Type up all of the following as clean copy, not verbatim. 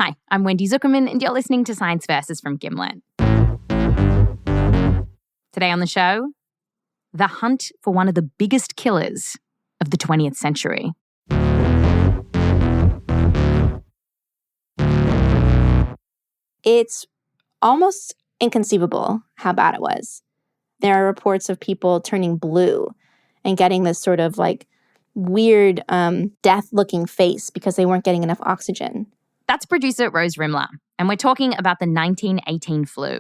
Hi, I'm Wendy Zukerman, and you're listening to Science Versus from Gimlet. Today on the show, the hunt for one of the biggest killers of the 20th century. It's almost inconceivable how bad it was. There are reports of people turning blue and getting this sort of weird death-looking face because they weren't getting enough oxygen. That's producer Rose Rimler, and we're talking about the 1918 flu.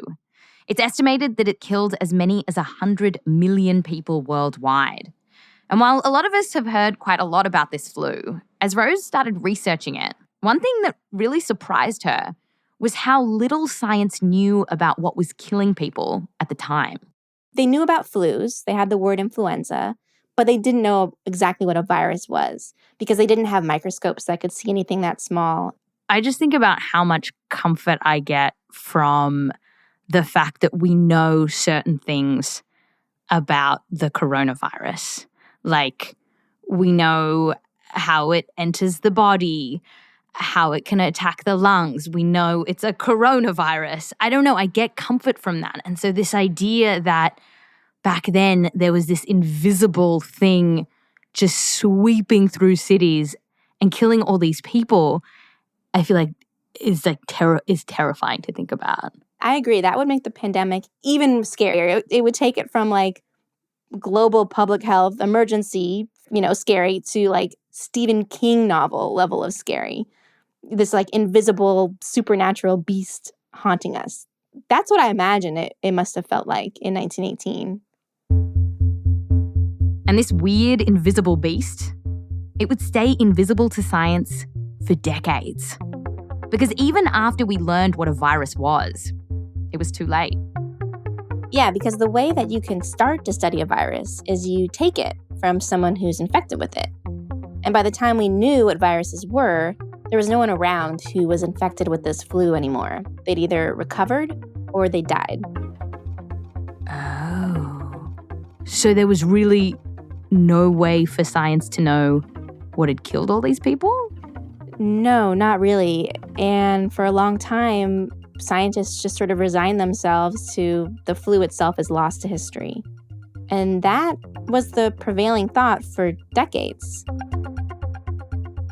It's estimated that it killed as many as 100 million people worldwide. And while a lot of us have heard quite a lot about this flu, as Rose started researching it, one thing that really surprised her was how little science knew about what was killing people at the time. They knew about flus. They had the word influenza, but they didn't know exactly what a virus was because they didn't have microscopes that could see anything that small. I just think about how much comfort I get from the fact that we know certain things about the coronavirus. Like, we know how it enters the body, how it can attack the lungs. We know it's a coronavirus. I don't know. I get comfort from that. And so this idea that back then there was this invisible thing just sweeping through cities and killing all these people, I feel like is terrifying to think about. I agree. That would make the pandemic even scarier. It would take it from global public health emergency, scary, to Stephen King novel level of scary. This invisible supernatural beast haunting us. That's what I imagine it must have felt like in 1918. And this weird invisible beast, it would stay invisible to science for decades. Because even after we learned what a virus was, it was too late. Yeah, because the way that you can start to study a virus is you take it from someone who's infected with it. And by the time we knew what viruses were, there was no one around who was infected with this flu anymore. They'd either recovered or they died. Oh. So there was really no way for science to know what had killed all these people? No, not really. And for a long time, scientists just sort of resigned themselves to the flu itself as lost to history. And that was the prevailing thought for decades.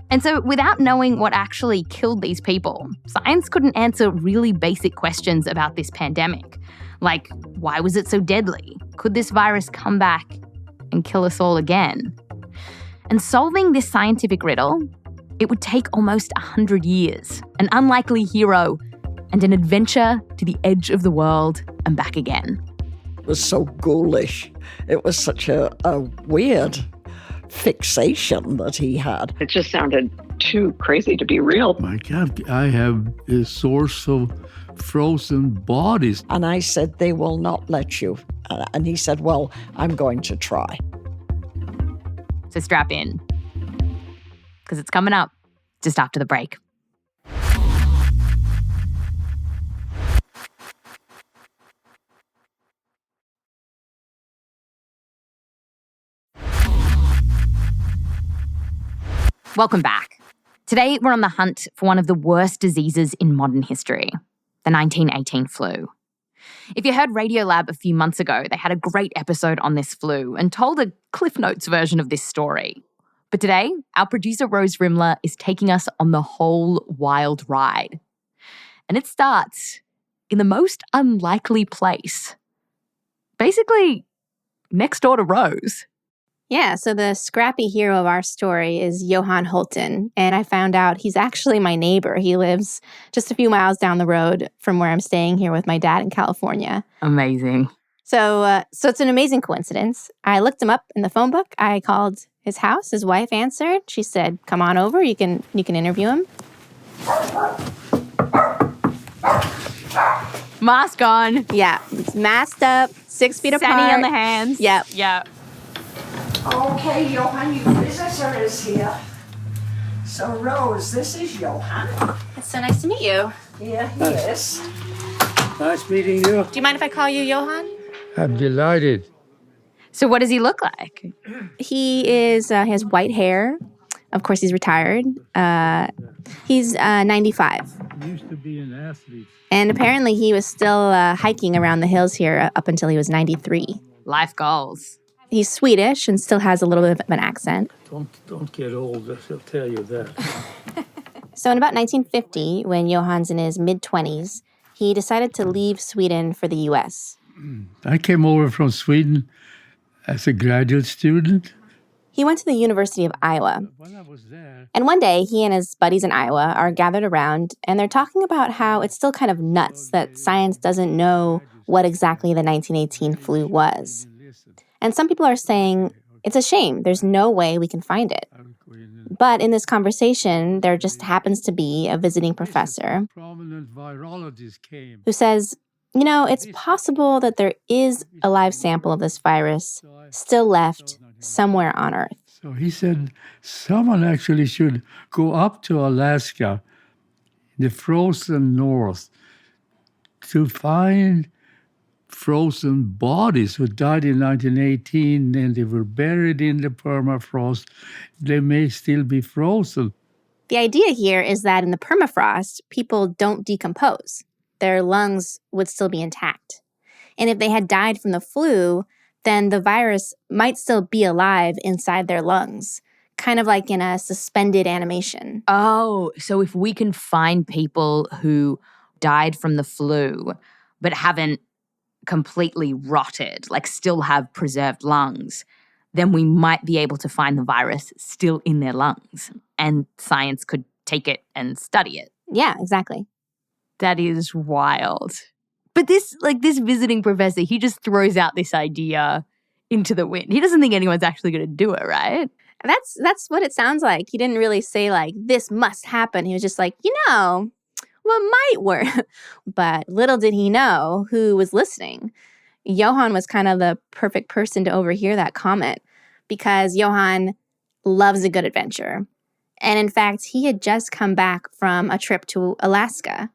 And so without knowing what actually killed these people, science couldn't answer really basic questions about this pandemic. Like, why was it so deadly? Could this virus come back and kill us all again? And solving this scientific riddle, it would take almost 100 years, an unlikely hero, and an adventure to the edge of the world and back again. It was so ghoulish. It was such a weird fixation that he had. It just sounded too crazy to be real. My God, I have a source of frozen bodies. And I said, they will not let you. And he said, well, I'm going to try. So strap in, because it's coming up just after the break. Welcome back. Today, we're on the hunt for one of the worst diseases in modern history, the 1918 flu. If you heard Radiolab a few months ago, they had a great episode on this flu and told a Cliff Notes version of this story. But today, our producer Rose Rimler is taking us on the whole wild ride. And it starts in the most unlikely place. Basically, next door to Rose. Yeah, so the scrappy hero of our story is Johan Hultin, and I found out he's actually my neighbor. He lives just a few miles down the road from where I'm staying here with my dad in California. Amazing. So it's an amazing coincidence. I looked him up in the phone book. I called his house. His wife answered. She said, "Come on over. You can interview him." Mask on. Yeah, it's masked up, 6 feet apart. Sunny on the hands. Yep. Yeah. Okay, Johan, your visitor is here. So, Rose, this is Johan. It's so nice to meet you. Yeah, he is. Nice meeting you. Do you mind if I call you Johan? I'm delighted. So what does he look like? He has white hair. Of course, he's retired. He's 95. used to be an athlete. And apparently he was still hiking around the hills here up until he was 93. Life goals. He's Swedish and still has a little bit of an accent. Don't get old, I'll tell you that. So in about 1950, when Johan's in his mid-20s, he decided to leave Sweden for the U.S. I came over from Sweden as a graduate student. He went to the University of Iowa. When I was there, And one day, he and his buddies in Iowa are gathered around, and they're talking about how it's still kind of nuts that science doesn't know what exactly the 1918 flu was. And some people are saying, it's a shame, there's no way we can find it. But in this conversation, there just happens to be a visiting professor prominent virologist came. who says, you know, it's possible that there is a live sample of this virus still left somewhere on Earth. So he said, someone actually should go up to Alaska, the frozen north, to find frozen bodies who died in 1918 and they were buried in the permafrost. They may still be frozen. The idea here is that in the permafrost, people don't decompose. Their lungs would still be intact. And if they had died from the flu, then the virus might still be alive inside their lungs, kind of like in a suspended animation. Oh, so if we can find people who died from the flu but haven't completely rotted, like still have preserved lungs, then we might be able to find the virus still in their lungs, and science could take it and study it. Yeah, exactly. That is wild. But this visiting professor, he just throws out this idea into the wind. He doesn't think anyone's actually going to do it, right? That's what it sounds like. He didn't really say, like, this must happen. He was just like, what might work? But little did he know who was listening. Johan was kind of the perfect person to overhear that comment because Johan loves a good adventure. And in fact, he had just come back from a trip to Alaska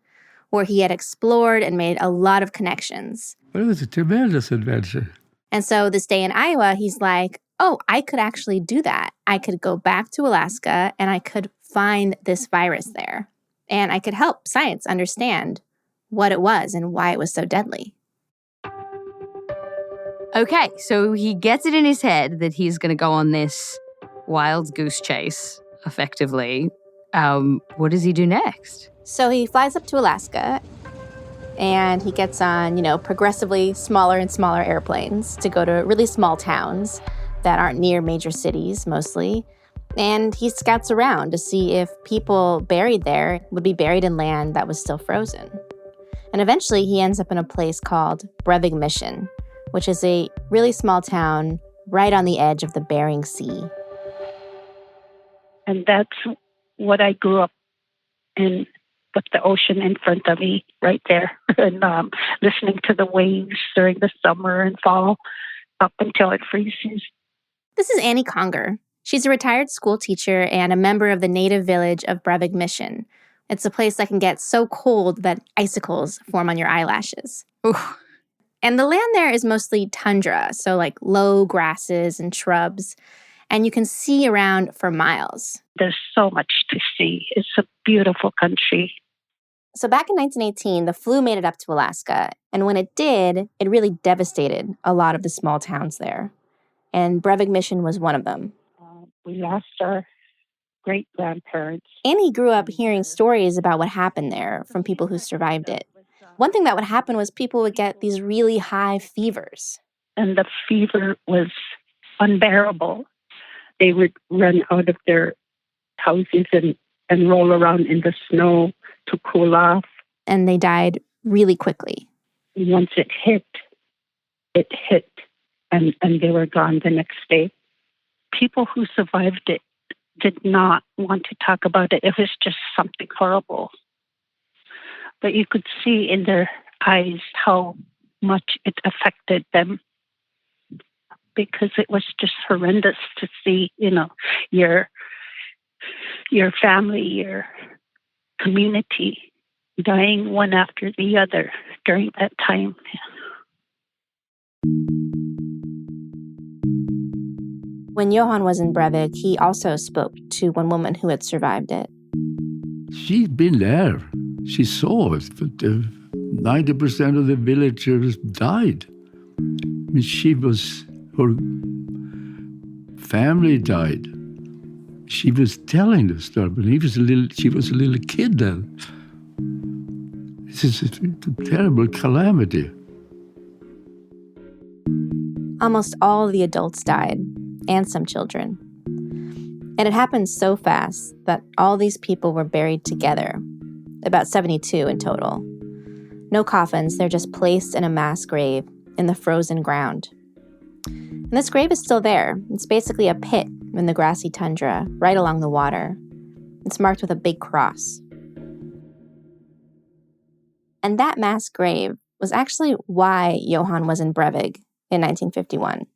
where he had explored and made a lot of connections. But it was a tremendous adventure. And so this day in Iowa, he's like, oh, I could actually do that. I could go back to Alaska and I could find this virus there. And I could help science understand what it was and why it was so deadly. Okay, so he gets it in his head that he's going to go on this wild goose chase, effectively. What does he do next? So he flies up to Alaska and he gets on, progressively smaller and smaller airplanes to go to really small towns that aren't near major cities mostly. And he scouts around to see if people buried there would be buried in land that was still frozen. And eventually he ends up in a place called Brevig Mission, which is a really small town right on the edge of the Bering Sea. And that's what I grew up in, with the ocean in front of me right there, and listening to the waves during the summer and fall up until it freezes. This is Annie Conger. She's a retired school teacher and a member of the native village of Brevig Mission. It's a place that can get so cold that icicles form on your eyelashes. Ooh. And the land there is mostly tundra, so like low grasses and shrubs, and you can see around for miles. There's so much to see. It's a beautiful country. So back in 1918, the flu made it up to Alaska, and when it did, it really devastated a lot of the small towns there. And Brevig Mission was one of them. We lost our great-grandparents. Annie grew up hearing stories about what happened there from people who survived it. One thing that would happen was people would get these really high fevers. And the fever was unbearable. They would run out of their houses and roll around in the snow to cool off. And they died really quickly. Once it hit, and they were gone the next day. People who survived it did not want to talk about it. It was just something horrible. But you could see in their eyes how much it affected them, because it was just horrendous to see, your family, your community dying one after the other during that time. When Johan was in Brevig, he also spoke to one woman who had survived it. She'd been there. She saw it, but 90% of the villagers died. I mean, her family died. She was telling the story, but she was a little kid then. This is a terrible calamity. Almost all of the adults died, and some children. And it happened so fast that all these people were buried together, about 72 in total. No coffins, they're just placed in a mass grave in the frozen ground. And this grave is still there. It's basically a pit in the grassy tundra, right along the water. It's marked with a big cross. And that mass grave was actually why Johan was in Brevig in 1951.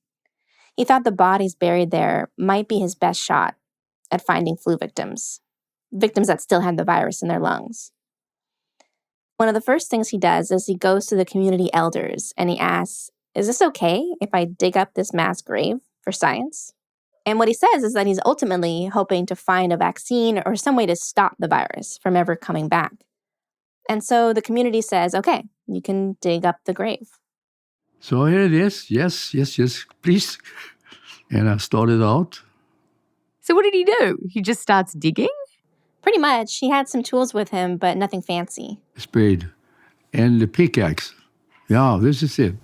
He thought the bodies buried there might be his best shot at finding flu victims that still had the virus in their lungs. One of the first things he does is he goes to the community elders and he asks, is this okay if I dig up this mass grave for science? And what he says is that he's ultimately hoping to find a vaccine or some way to stop the virus from ever coming back. And so the community says, okay, you can dig up the grave. So here it is. Yes, please. And I started out. So what did he do? He just starts digging? Pretty much. He had some tools with him, but nothing fancy. Spade and the pickaxe. Yeah, this is it.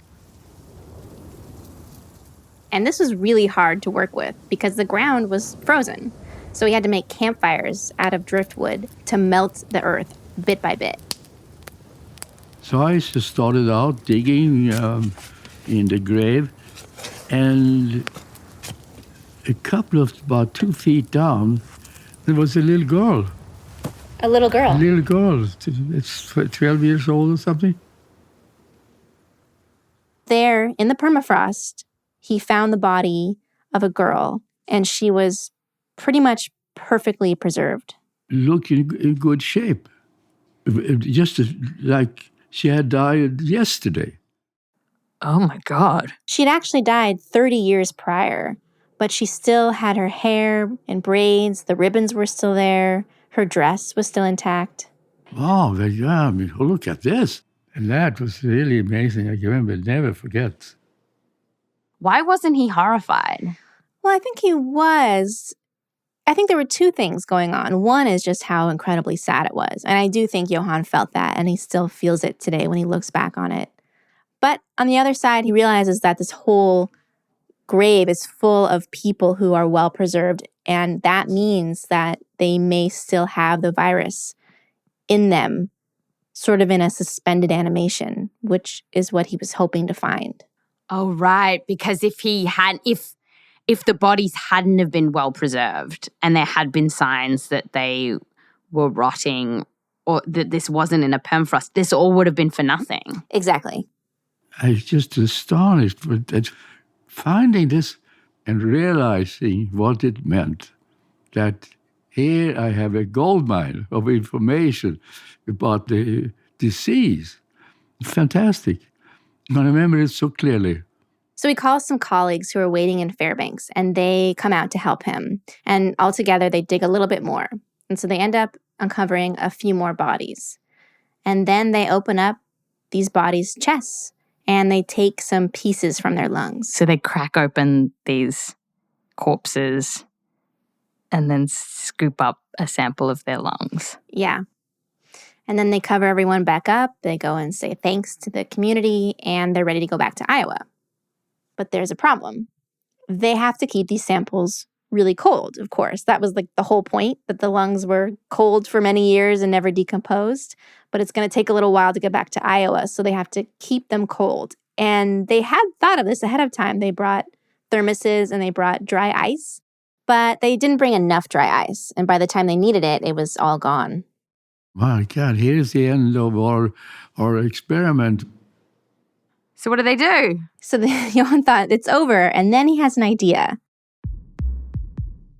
And this was really hard to work with because the ground was frozen. So he had to make campfires out of driftwood to melt the earth bit by bit. So I just started out digging in the grave, and a couple of about 2 feet down, there was a little girl. A little girl? A little girl. It's 12 years old or something. There, in the permafrost, he found the body of a girl, and she was pretty much perfectly preserved. Looking in good shape. Just like she had died yesterday. Oh, my God. She'd actually died 30 years prior, but she still had her hair in braids. The ribbons were still there. Her dress was still intact. Wow, yeah, I mean, look at this. And that was really amazing. I remember, never forget. Why wasn't he horrified? Well, I think he was. I think there were two things going on. One is just how incredibly sad it was. And I do think Johan felt that, and he still feels it today when he looks back on it. But on the other side, he realizes that this whole grave is full of people who are well preserved, and that means that they may still have the virus in them, sort of in a suspended animation, which is what he was hoping to find. Oh, right. Because if the bodies hadn't have been well preserved and there had been signs that they were rotting or that this wasn't in a permafrost, this all would have been for nothing. Exactly. I was just astonished with finding this and realizing what it meant. That here I have a goldmine of information about the disease. Fantastic. I remember it so clearly. So he calls some colleagues who are waiting in Fairbanks, and they come out to help him. And all together, they dig a little bit more. And so they end up uncovering a few more bodies. And then they open up these bodies' chests, and they take some pieces from their lungs. So they crack open these corpses and then scoop up a sample of their lungs. Yeah. And then they cover everyone back up. They go and say thanks to the community, and they're ready to go back to Iowa. But there's a problem. They have to keep these samples really cold, of course. That was like the whole point, that the lungs were cold for many years and never decomposed. But it's going to take a little while to get back to Iowa, so they have to keep them cold. And they had thought of this ahead of time. They brought thermoses and they brought dry ice, but they didn't bring enough dry ice. And by the time they needed it, it was all gone. My God, here's the end of our experiment. So what do? So Johan thought it's over, and then he has an idea,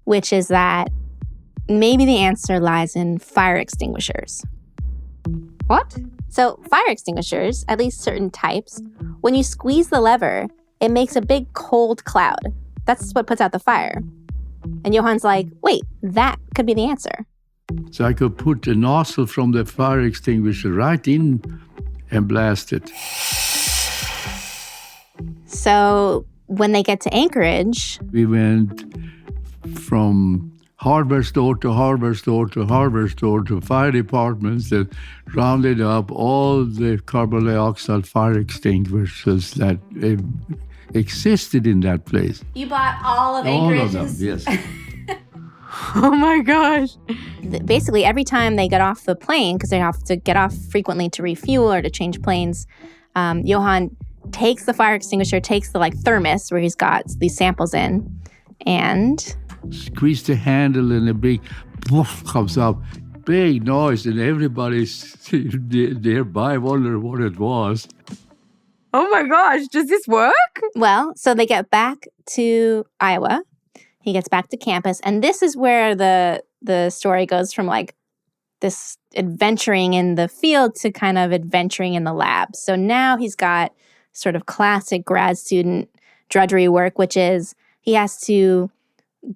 which is that maybe the answer lies in fire extinguishers. What? So fire extinguishers, at least certain types, when you squeeze the lever, it makes a big cold cloud. That's what puts out the fire. And Johan's like, wait, that could be the answer. So I could put the nozzle from the fire extinguisher right in and blast it. So when they get to Anchorage, We went from hardware store to hardware store to hardware store to fire departments that rounded up all the carbon dioxide fire extinguishers that existed in that place. you bought all of All Anchorage's? of them, yes. Oh my gosh. Basically, every time they get off the plane, because they have to get off frequently to refuel or to change planes, Johan takes the fire extinguisher, takes the thermos where he's got these samples in, and Squeeze the handle and a big poof comes up. Big noise and everybody's nearby wonder what it was. Oh my gosh, does this work? well, so they get back to Iowa. He gets back to campus, and this is where the story goes from this adventuring in the field to kind of adventuring in the lab. So now he's got sort of classic grad student drudgery work, which is he has to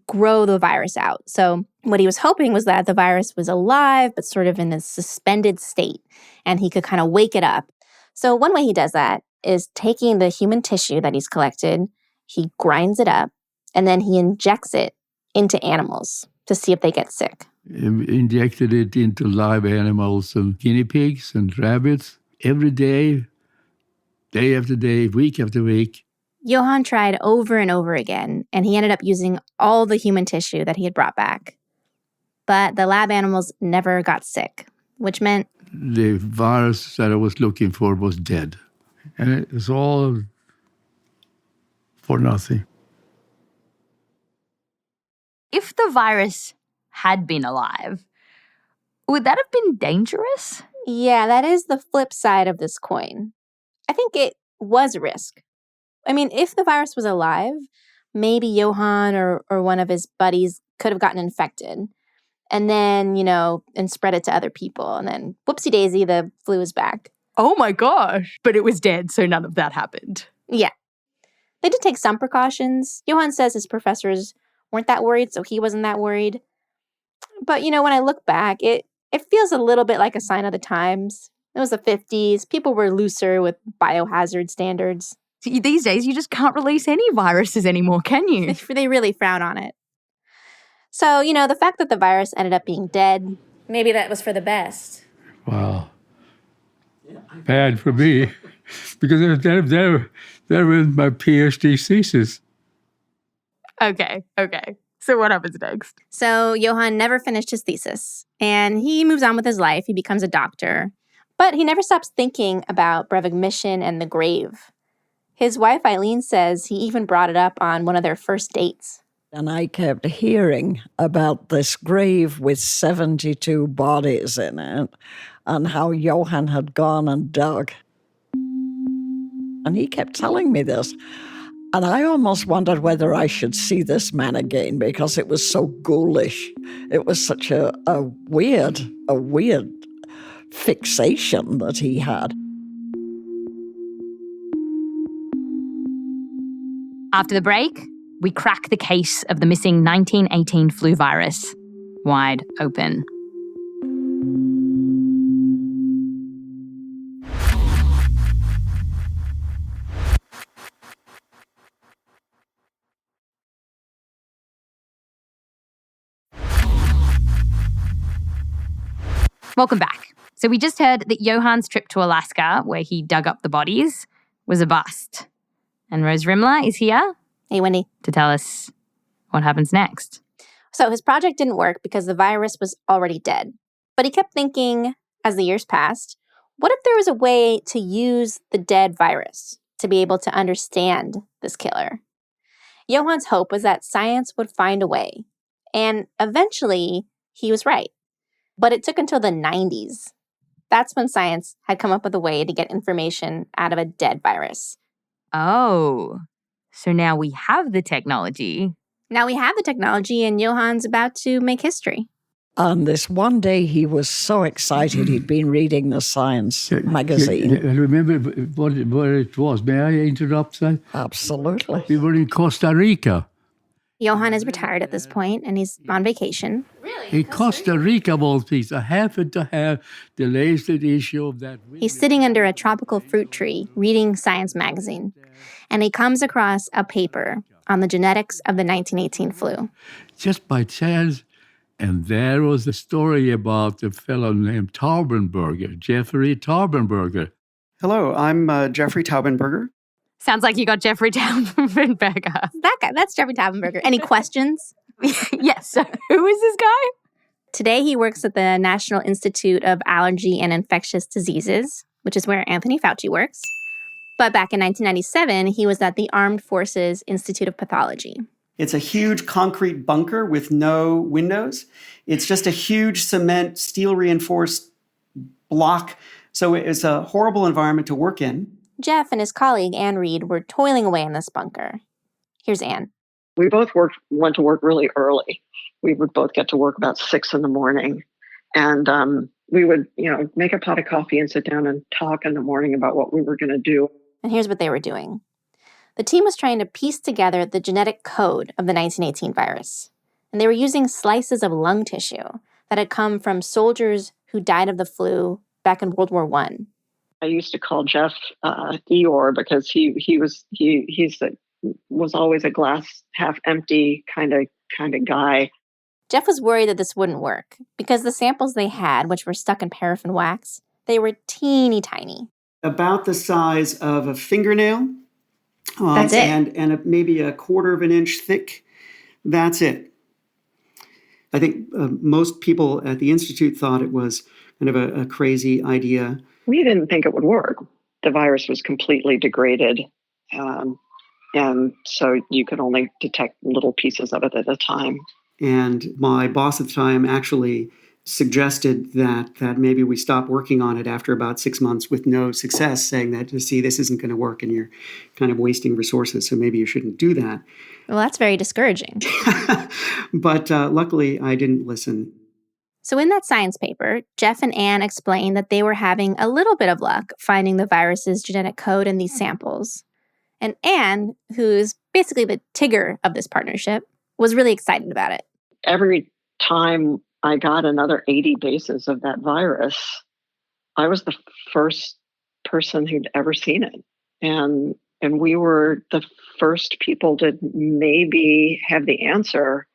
grow the virus out. So what he was hoping was that the virus was alive, but sort of in this suspended state, and he could kind of wake it up. So one way he does that is taking the human tissue that he's collected, he grinds it up, and then he injects it into animals to see if they get sick. Injected it into live animals and guinea pigs and rabbits every day after day, week after week. Johan tried over and over again, and he ended up using all the human tissue that he had brought back. But the lab animals never got sick, which meant The virus that I was looking for was dead. And it was all for nothing. If the virus had been alive, would that have been dangerous? yeah, that is the flip side of this coin. I think it was a risk. I mean, if the virus was alive, maybe Johan or one of his buddies could have gotten infected and then, and spread it to other people. And then, whoopsie daisy, the flu is back. Oh my gosh. But it was dead, so none of that happened. Yeah. They did take some precautions. Johan says his professors weren't that worried, so he wasn't that worried. But, when I look back, it feels a little bit like a sign of the times. It was the 50s. People were looser with biohazard standards. These days, you just can't release any viruses anymore, can you? They really frown on it. So, the fact that the virus ended up being dead, maybe that was for the best. Wow. Bad for me. Because there went my PhD thesis. Okay. So what happens next? So Johan never finished his thesis, and he moves on with his life. He becomes a doctor. But he never stops thinking about Breivik mission and the grave. His wife, Eileen, says he even brought it up on one of their first dates. And I kept hearing about this grave with 72 bodies in it and how Johan had gone and dug. And he kept telling me this. And I almost wondered whether I should see this man again because it was so ghoulish. It was such a weird fixation that he had. After the break, we crack the case of the missing 1918 flu virus wide open. Welcome back. So we just heard that Johan's trip to Alaska, where he dug up the bodies, was a bust. And Rose Rimler is here Hey, Wendy. to tell us what happens next. So his project didn't work because the virus was already dead. But he kept thinking, as the years passed, what if there was a way to use the dead virus to be able to understand this killer? Johan's hope was that science would find a way. And eventually, he was right. But it took until the 90s. That's when science had come up with a way to get information out of a dead virus. Oh, so now we have the technology. Now we have the technology, and Johan's about to make history. And this one day he was so excited he'd been reading the science magazine. I remember what it was. May I interrupt that? Absolutely. We were in Costa Rica. Johan is retired at this point, and he's on vacation. In Costa Rica, of all things, I happened to have the latest issue of that week. He's sitting under a tropical fruit tree reading Science magazine, and he comes across a paper on the genetics of the 1918 flu. Just by chance, and there was the story about a fellow named Taubenberger, Jeffery Taubenberger. Hello, I'm Jeffery Taubenberger. Sounds like you got Jeffery Taubenberger. That guy, that's Jeffery Taubenberger. Any questions? Yes. So who is this guy? Today, he works at the National Institute of Allergy and Infectious Diseases, which is where Anthony Fauci works. But back in 1997, he was at the Armed Forces Institute of Pathology. It's a huge concrete bunker with no windows. It's just a huge cement, steel-reinforced block. So it's a horrible environment to work in. Jeff and his colleague, Anne Reid, were toiling away in this bunker. Here's Anne. We both went to work really early. We would both get to work about 6 a.m. And we would, make a pot of coffee and sit down and talk in the morning about what we were going to do. And here's what they were doing. The team was trying to piece together the genetic code of the 1918 virus. And they were using slices of lung tissue that had come from soldiers who died of the flu back in World War I. I used to call Jeff Eeyore because he was always a glass half empty kind of guy. Jeff was worried that this wouldn't work because the samples they had, which were stuck in paraffin wax, they were teeny tiny. About the size of a fingernail. That's it. And maybe a quarter of an inch thick. That's it. I think most people at the Institute thought it was kind of a crazy idea. We didn't think it would work. The virus was completely degraded. And so you could only detect little pieces of it at a time. And my boss at the time actually suggested that maybe we stop working on it after about 6 months with no success, saying that, see, this isn't going to work and you're kind of wasting resources, so maybe you shouldn't do that. Well, that's very discouraging. But luckily, I didn't listen. So in that science paper, Jeff and Anne explained that they were having a little bit of luck finding the virus's genetic code in these samples. And Anne, who's basically the Tigger of this partnership, was really excited about it. Every time I got another 80 bases of that virus, I was the first person who'd ever seen it. And we were the first people to maybe have the answer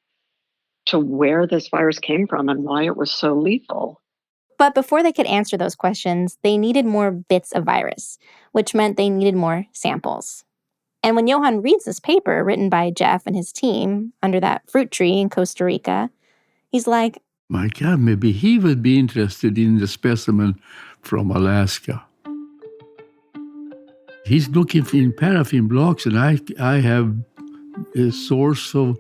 to where this virus came from and why it was so lethal. But before they could answer those questions, they needed more bits of virus, which meant they needed more samples. And when Johan reads this paper written by Jeff and his team under that fruit tree in Costa Rica, he's like, my God, maybe he would be interested in the specimen from Alaska. He's looking in paraffin blocks, and I have a source of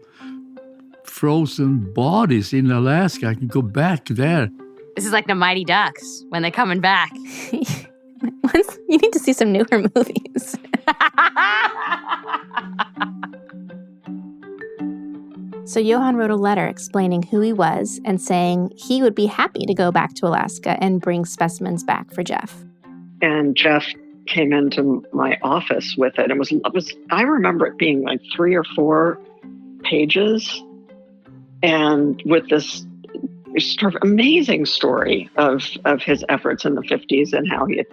frozen bodies in Alaska. I can go back there. This is like the Mighty Ducks when they're coming back. You need to see some newer movies. So Johan wrote a letter explaining who he was and saying he would be happy to go back to Alaska and bring specimens back for Jeff. And Jeff came into my office with it. I remember it being like 3 or 4 pages, and with this sort of amazing story of his efforts in the 50s and how he had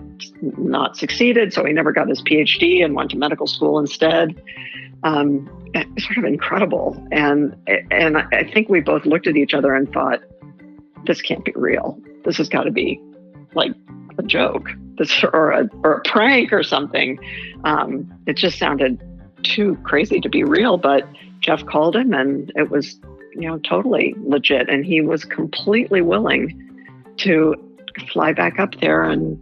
not succeeded, so he never got his PhD and went to medical school instead. Sort of incredible. And I think we both looked at each other and thought, this can't be real. This has got to be like a joke, or a prank or something. It just sounded too crazy to be real. But Jeff called him, and it was, totally legit. And he was completely willing to fly back up there and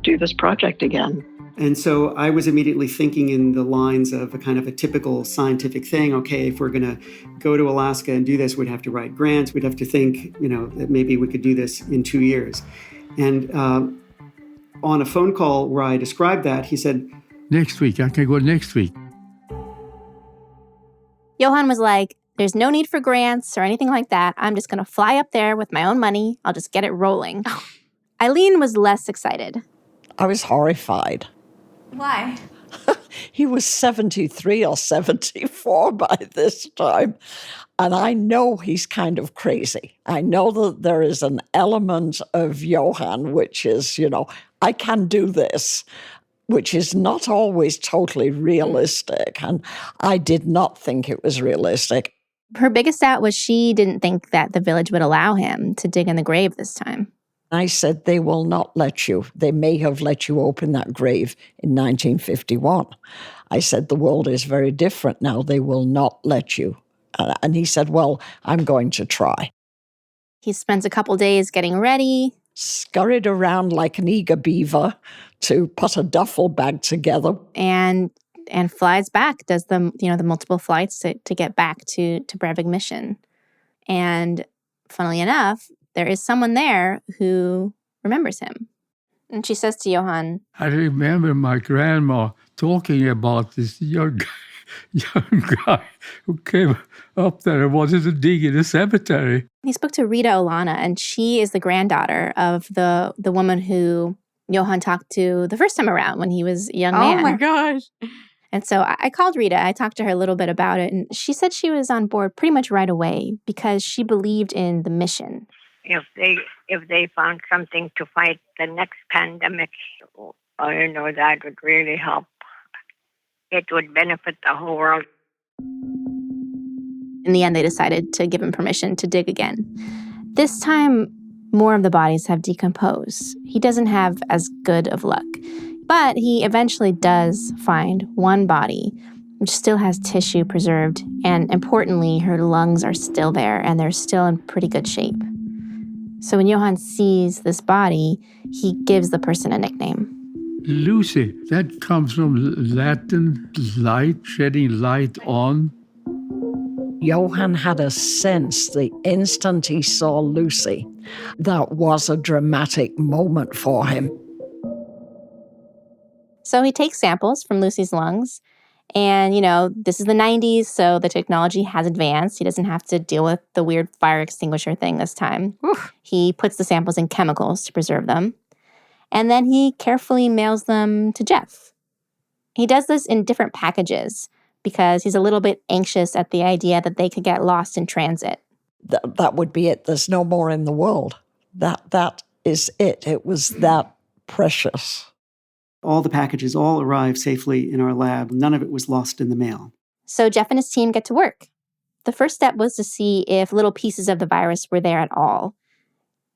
do this project again. And so I was immediately thinking in the lines of a kind of a typical scientific thing. Okay, if we're going to go to Alaska and do this, we'd have to write grants. We'd have to think, that maybe we could do this in 2 years. And on a phone call where I described that, he said, next week, I can go next week. Johan was like, there's no need for grants or anything like that. I'm just going to fly up there with my own money. I'll just get it rolling. Eileen was less excited. I was horrified. Why? He was 73 or 74 by this time. And I know he's kind of crazy. I know that there is an element of Johan, which is, I can do this, which is not always totally realistic. And I did not think it was realistic. Her biggest doubt was she didn't think that the village would allow him to dig in the grave this time. I said, they will not let you. They may have let you open that grave in 1951. I said, the world is very different now. They will not let you. And he said, well, I'm going to try. He spends a couple days getting ready. Scurried around like an eager beaver to put a duffel bag together. And flies back, does the multiple flights to get back to Breivik mission. And funnily enough, there is someone there who remembers him. And she says to Johan, I remember my grandma talking about this young guy who came up there and wanted to dig in a cemetery. He spoke to Rita Olanna, and she is the granddaughter of the woman who Johan talked to the first time around when he was a young man. Oh my gosh. And so I called Rita. I talked to her a little bit about it, and she said she was on board pretty much right away because she believed in the mission. If they found something to fight the next pandemic, that would really help. It would benefit the whole world. In the end, they decided to give him permission to dig again. This time, more of the bodies have decomposed. He doesn't have as good of luck. But he eventually does find one body, which still has tissue preserved. And importantly, her lungs are still there, and they're still in pretty good shape. So when Johan sees this body, he gives the person a nickname. Lucy, that comes from Latin, light, shedding light on. Johan had a sense the instant he saw Lucy. That was a dramatic moment for him. So he takes samples from Lucy's lungs. And, this is the 90s, so the technology has advanced. He doesn't have to deal with the weird fire extinguisher thing this time. Oof. He puts the samples in chemicals to preserve them. And then he carefully mails them to Jeff. He does this in different packages because he's a little bit anxious at the idea that they could get lost in transit. That would be it. There's no more in the world. That is it. It was that precious. All the packages all arrived safely in our lab. None of it was lost in the mail. So Jeff and his team get to work. The first step was to see if little pieces of the virus were there at all.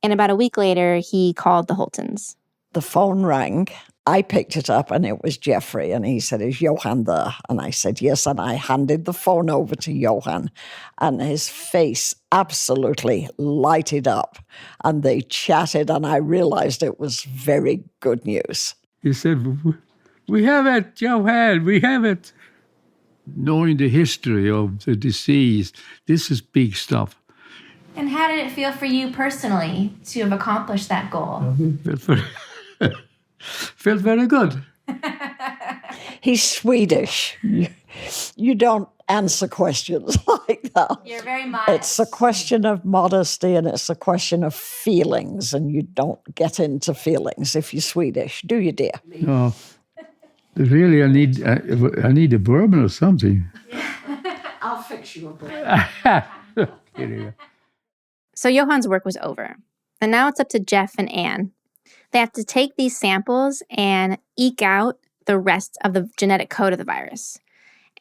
And about a week later, he called the Hultins. The phone rang. I picked it up, and it was Jeffery. And he said, is Johan there? And I said, yes. And I handed the phone over to Johan. And his face absolutely lighted up. And they chatted, and I realized it was very good news. He said, we have it, Johan, we have it. Knowing the history of the disease, this is big stuff. And how did it feel for you personally to have accomplished that goal? Felt very good. He's Swedish. You don't answer questions like that. You're very modest. It's a question of modesty, and it's a question of feelings, and you don't get into feelings if you're Swedish, do you, dear? No. Really, I need a bourbon or something. I'll fix you a bourbon. So Johan's work was over. And now it's up to Jeff and Anne. They have to take these samples and eke out the rest of the genetic code of the virus.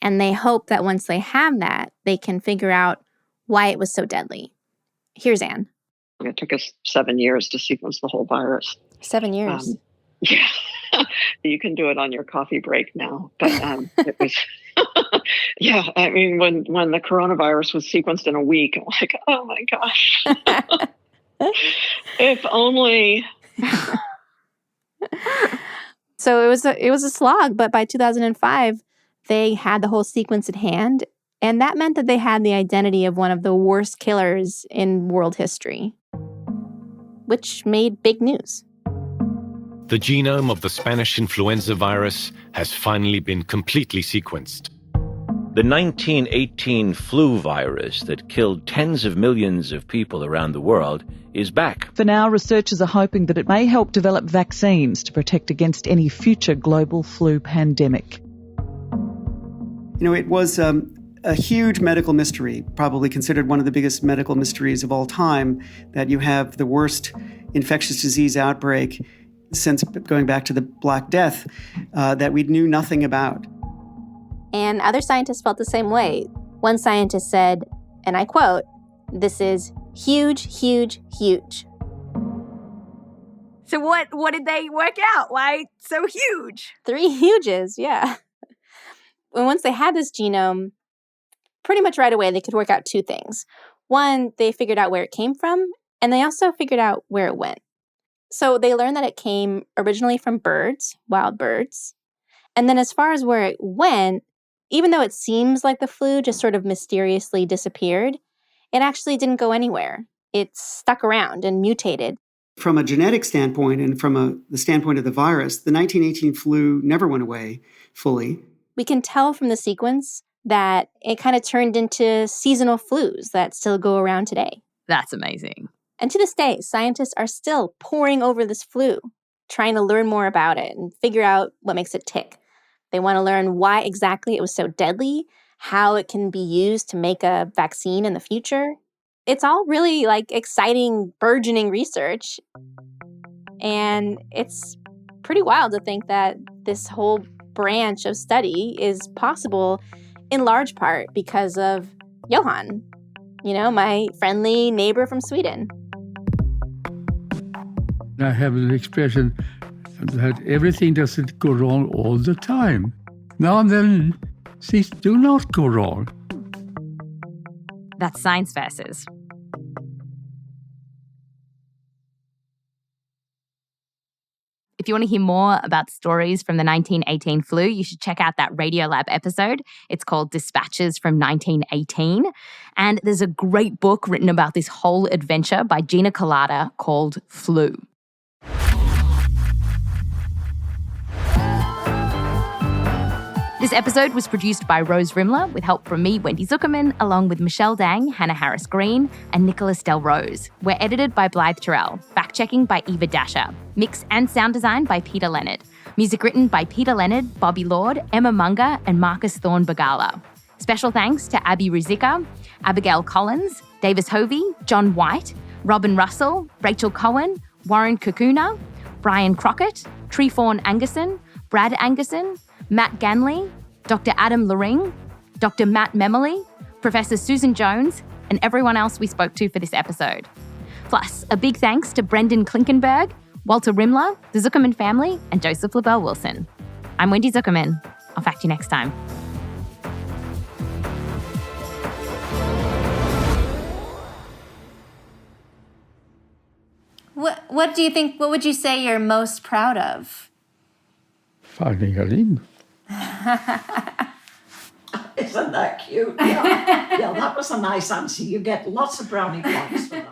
And they hope that once they have that, they can figure out why it was so deadly. Here's Anne. It took us 7 years to sequence the whole virus. 7 years. Yeah. You can do it on your coffee break now. But it was, yeah, I mean, when the coronavirus was sequenced in a week, I'm like, oh my gosh. If only. So it was a slog, but by 2005, they had the whole sequence at hand, and that meant that they had the identity of one of the worst killers in world history, which made big news. The genome of the Spanish influenza virus has finally been completely sequenced. The 1918 flu virus that killed tens of millions of people around the world is back. For now, researchers are hoping that it may help develop vaccines to protect against any future global flu pandemic. It was a huge medical mystery, probably considered one of the biggest medical mysteries of all time, that you have the worst infectious disease outbreak since going back to the Black Death that we knew nothing about. And other scientists felt the same way. One scientist said, and I quote, "This is huge, huge, huge." So what did they work out? Why so huge? 3 huges, yeah. And once they had this genome, pretty much right away, they could work out 2 things. One, they figured out where it came from, and they also figured out where it went. So they learned that it came originally from birds, wild birds. And then as far as where it went, even though it seems like the flu just sort of mysteriously disappeared, it actually didn't go anywhere. It stuck around and mutated. From a genetic standpoint and from the standpoint of the virus, the 1918 flu never went away fully. We can tell from the sequence that it kind of turned into seasonal flus that still go around today. That's amazing. And to this day, scientists are still poring over this flu, trying to learn more about it and figure out what makes it tick. They want to learn why exactly it was so deadly, how it can be used to make a vaccine in the future. It's all really exciting, burgeoning research. And it's pretty wild to think that this whole branch of study is possible in large part because of Johan, my friendly neighbor from Sweden. I have an expression that everything doesn't go wrong all the time. Now and then, things do not go wrong. That's Science Versus. If you want to hear more about stories from the 1918 flu, you should check out that Radiolab episode. It's called Dispatches from 1918. And there's a great book written about this whole adventure by Gina Colada called Flu. This episode was produced by Rose Rimler with help from me, Wendy Zukerman, along with Michelle Dang, Hannah Harris-Green, and Nicholas DelRose. We're edited by Blythe Terrell, fact-checking by Eva Dasher, mix and sound design by Peter Leonard, music written by Peter Leonard, Bobby Lord, Emma Munger, and Marcus Thorne Bagala. Special thanks to Abbie Ruzicka, Abigail Collins, Davis Hovey, John White, Robyn Russell, Rachel Cohen, Warren Kakoona, Brian Crockett, Trefon Angasan, Brad Angasan, Matt Ganley, Dr. Adam Lauring, Dr. Matt Memoli, Professor Susan Jones, and everyone else we spoke to for this episode. Plus, a big thanks to Brendan Klinkenberg, Walter Rimler, the Zukerman family, and Joseph Lavelle Wilson. I'm Wendy Zukerman. I'll fact you next time. What do you think, what would you say you're most proud of? Finding Eileen. Isn't that cute? Yeah, that was a nice answer. You get lots of brownie points for that.